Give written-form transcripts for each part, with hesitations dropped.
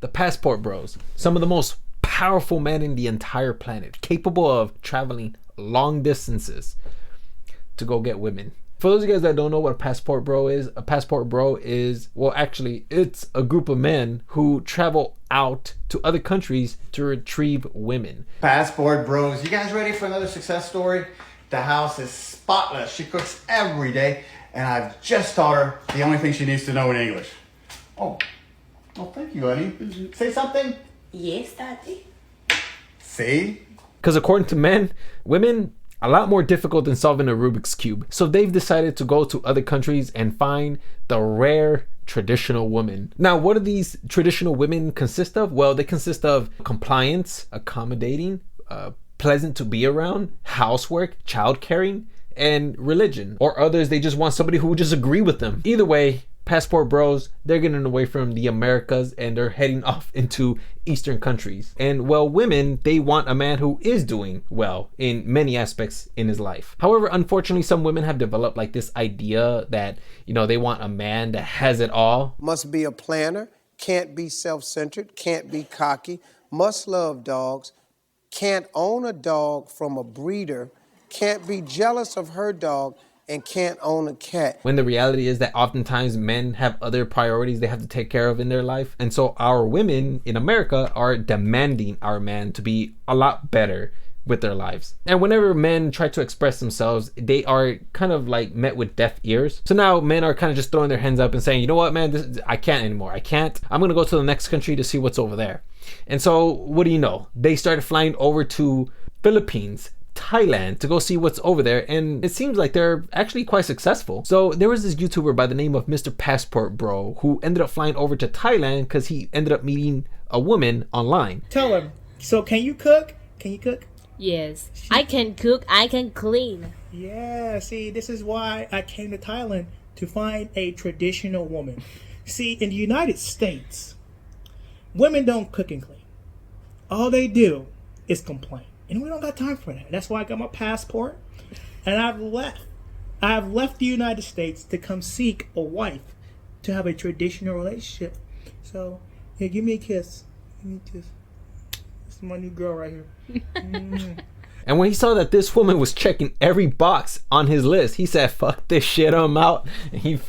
The Passport Bros, some of the most powerful men in the entire planet, capable of traveling long distances to go get women. For those of you guys that don't know what a passport bro is, well, actually, it's a group of men who travel out to other countries to retrieve women. Passport Bros, you guys ready for another success story? The house is spotless. She cooks every day, and I've just taught her the only thing she needs to know in English. Oh, thank you, honey. Say something. Yes, Daddy. See? Because according to men, women a lot more difficult than solving a Rubik's Cube. So they've decided to go to other countries and find the rare traditional woman. Now, what do these traditional women consist of? Well, they consist of compliance, accommodating, pleasant to be around, housework, child caring, and religion. Or others, they just want somebody who would just agree with them. Either way, Passport Bros, they're getting away from the Americas and they're heading off into Eastern countries. And well, women, they want a man who is doing well in many aspects in his life. However, unfortunately, some women have developed like this idea that, they want a man that has it all. Must be a planner, can't be self-centered, can't be cocky, must love dogs, can't own a dog from a breeder, can't be jealous of her dog, and can't own a cat. When the reality is that oftentimes men have other priorities they have to take care of in their life. And so our women in America are demanding our man to be a lot better with their lives. And whenever men try to express themselves, they are kind of like met with deaf ears. So now men are kind of just throwing their hands up and saying, you know what, man, I can't anymore. I can't. I'm going to go to the next country to see what's over there. And so what do you know? They started flying over to Philippines, Thailand to go see what's over there, and it seems like they're actually quite successful. So there was this YouTuber by the name of Mr. Passport Bro who ended up flying over to Thailand because he ended up meeting a woman online. Tell him, so can you cook? Can you cook? Yes. I can cook, I can clean. Yeah, see, this is why I came to Thailand, to find a traditional woman. See, in the United States, women don't cook and clean. All they do is complain. And we don't got time for that. That's why I got my passport. And I've left the United States to come seek a wife to have a traditional relationship. So, yeah, give me a kiss. Give me a kiss. This is my new girl right here. And when he saw that this woman was checking every box on his list, he said, fuck this shit, I'm out. And he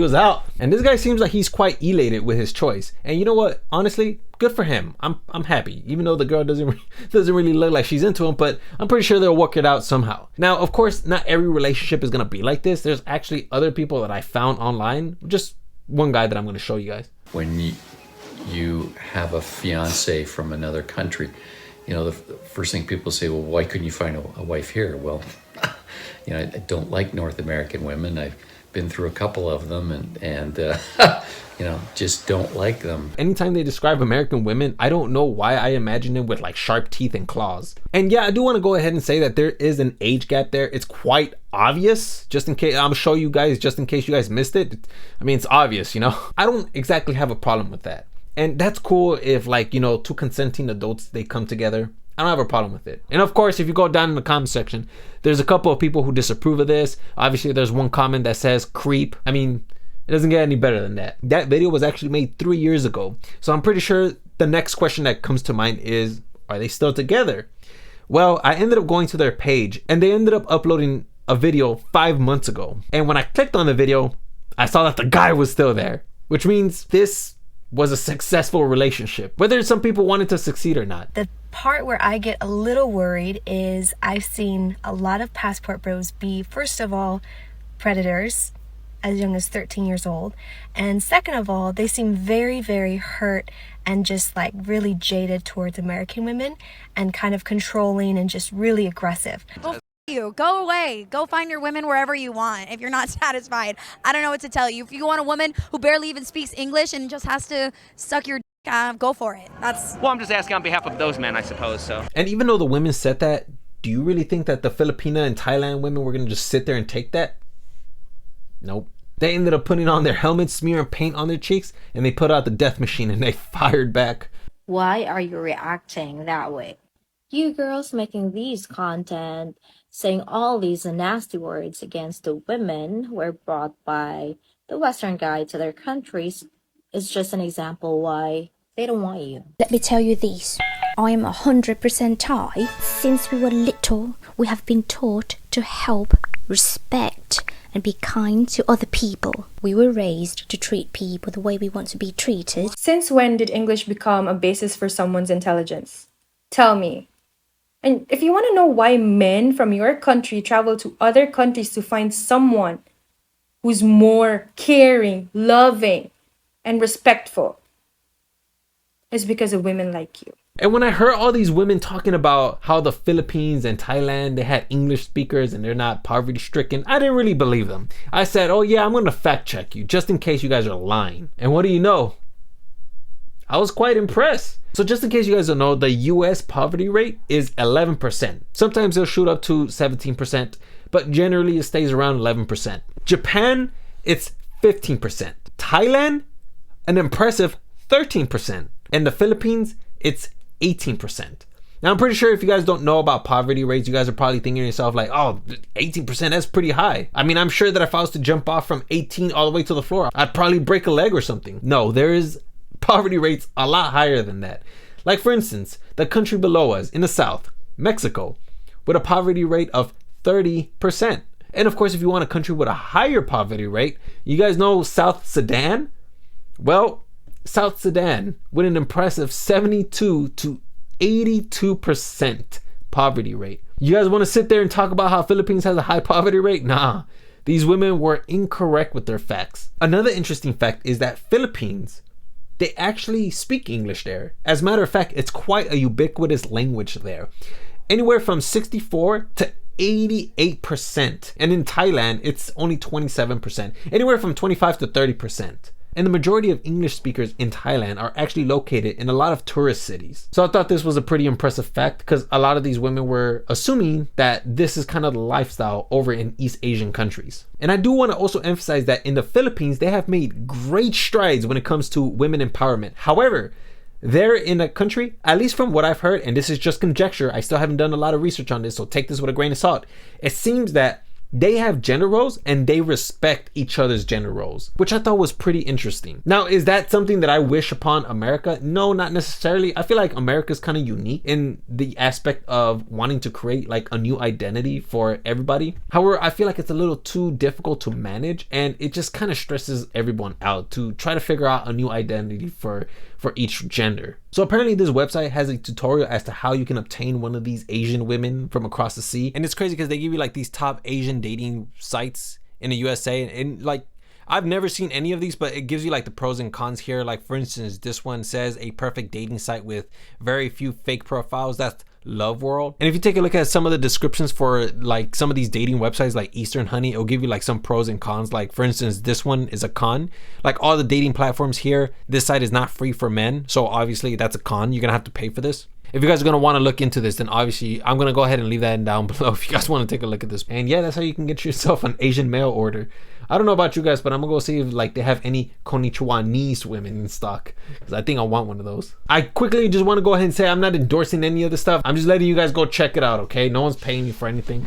was out. And this guy seems like he's quite elated with his choice. And you know what? Honestly, good for him. I'm happy. Even though the girl doesn't really look like she's into him, but I'm pretty sure they'll work it out somehow. Now, of course, not every relationship is going to be like this. There's actually other people that I found online. Just one guy that I'm going to show you guys. When you have a fiance from another country, the first thing people say, well, why couldn't you find a wife here? Well, I don't like North American women. I've been through a couple of them and just don't like them. Anytime they describe American women, I don't know why I imagine them with like sharp teeth and claws. And yeah, I do want to go ahead and say that there is an age gap there. It's quite obvious, just in case, I'm show you guys, just in case you guys missed it. I mean, it's obvious, I don't exactly have a problem with that. And that's cool if two consenting adults, they come together. I don't have a problem with it. And of course, if you go down in the comment section, there's a couple of people who disapprove of this. Obviously, there's one comment that says creep. I mean, it doesn't get any better than that. That video was actually made 3 years ago. So I'm pretty sure the next question that comes to mind is, are they still together? Well, I ended up going to their page and they ended up uploading a video 5 months ago. And when I clicked on the video, I saw that the guy was still there, which means this was a successful relationship, whether some people wanted to succeed or not. The part where I get a little worried is I've seen a lot of passport bros be, first of all, predators as young as 13 years old. And second of all, they seem very, very hurt and just like really jaded towards American women and kind of controlling and just really aggressive. Well, you go away, go find your women wherever you want. If you're not satisfied, I don't know what to tell you. If you want a woman who barely even speaks English and just has to suck your dick, go for it. Well, I'm just asking on behalf of those men, I suppose. So, and even though the women said that, do you really think that the Filipina and Thailand women were gonna just sit there and take that? Nope. They ended up putting on their helmets, smearing paint on their cheeks, and they put out the death machine and they fired back. Why are you reacting that way? You girls making these content, saying all these nasty words against the women who were brought by the Western guy to their countries, is just an example why They don't want you. Let me tell you this. I am 100% Thai. Since we were little, we have been taught to help, respect, and be kind to other people. We were raised to treat people the way we want to be treated. Since when did English become a basis for someone's intelligence? Tell me. And if you want to know why men from your country travel to other countries to find someone who's more caring, loving, and respectful, it's because of women like you. And when I heard all these women talking about how the Philippines and Thailand, they had English speakers and they're not poverty stricken, I didn't really believe them. I said, oh yeah, I'm going to fact check you just in case you guys are lying. And what do you know? I was quite impressed. So just in case you guys don't know, the US poverty rate is 11%. Sometimes it'll shoot up to 17%, but generally it stays around 11%. Japan, it's 15%. Thailand, an impressive 13%. And the Philippines, it's 18%. Now, I'm pretty sure if you guys don't know about poverty rates, you guys are probably thinking to yourself like, oh, 18%, that's pretty high. I mean, I'm sure that if I was to jump off from 18 all the way to the floor, I'd probably break a leg or something. No, there is poverty rates a lot higher than that. Like for instance, the country below us in the south, Mexico, with a poverty rate of 30%. And of course, if you want a country with a higher poverty rate, you guys know South Sudan? Well, South Sudan with an impressive 72 to 82% poverty rate. You guys want to sit there and talk about how Philippines has a high poverty rate? Nah, these women were incorrect with their facts. Another interesting fact is that Philippines, they actually speak English there. As a matter of fact, it's quite a ubiquitous language there. Anywhere from 64 to 88%. And in Thailand, it's only 27%. Anywhere from 25 to 30%. And the majority of English speakers in Thailand are actually located in a lot of tourist cities. So I thought this was a pretty impressive fact because a lot of these women were assuming that this is kind of the lifestyle over in East Asian countries. And I do want to also emphasize that in the Philippines, they have made great strides when it comes to women empowerment. However, they're in a country, at least from what I've heard, and this is just conjecture, I still haven't done a lot of research on this, so take this with a grain of salt. It seems that they have gender roles and they respect each other's gender roles, which I thought was pretty interesting. Now, is that something that I wish upon America? No, not necessarily. I feel like America's kind of unique in the aspect of wanting to create like a new identity for everybody. However, I feel like it's a little too difficult to manage and it just kind of stresses everyone out to try to figure out a new identity for each gender. So apparently this website has a tutorial as to how you can obtain one of these Asian women from across the sea. And it's crazy because they give you like these top Asian dating sites in the USA. And like, I've never seen any of these, but it gives you like the pros and cons here. Like for instance, this one says a perfect dating site with very few fake profiles. That's Love World. And if you take a look at some of the descriptions for like some of these dating websites like Eastern Honey, it'll give you like some pros and cons. Like for instance, this one is a con. Like all the dating platforms here, this site is not free for men, so obviously that's a con. You're gonna have to pay for this. If you guys are gonna want to look into this, then obviously I'm gonna go ahead and leave that down below if you guys want to take a look at this. And yeah, that's how you can get yourself an Asian mail order. I don't know about you guys, but I'm gonna go see if like they have any konnichiwanese women in stock, because I think I want one of those. I quickly just want to go ahead and say I'm not endorsing any of this stuff. I'm just letting you guys go check it out, okay? No one's paying me for anything.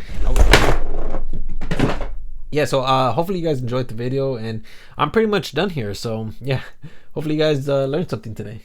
Yeah, so hopefully you guys enjoyed the video, and I'm pretty much done here. So yeah, hopefully you guys learned something today.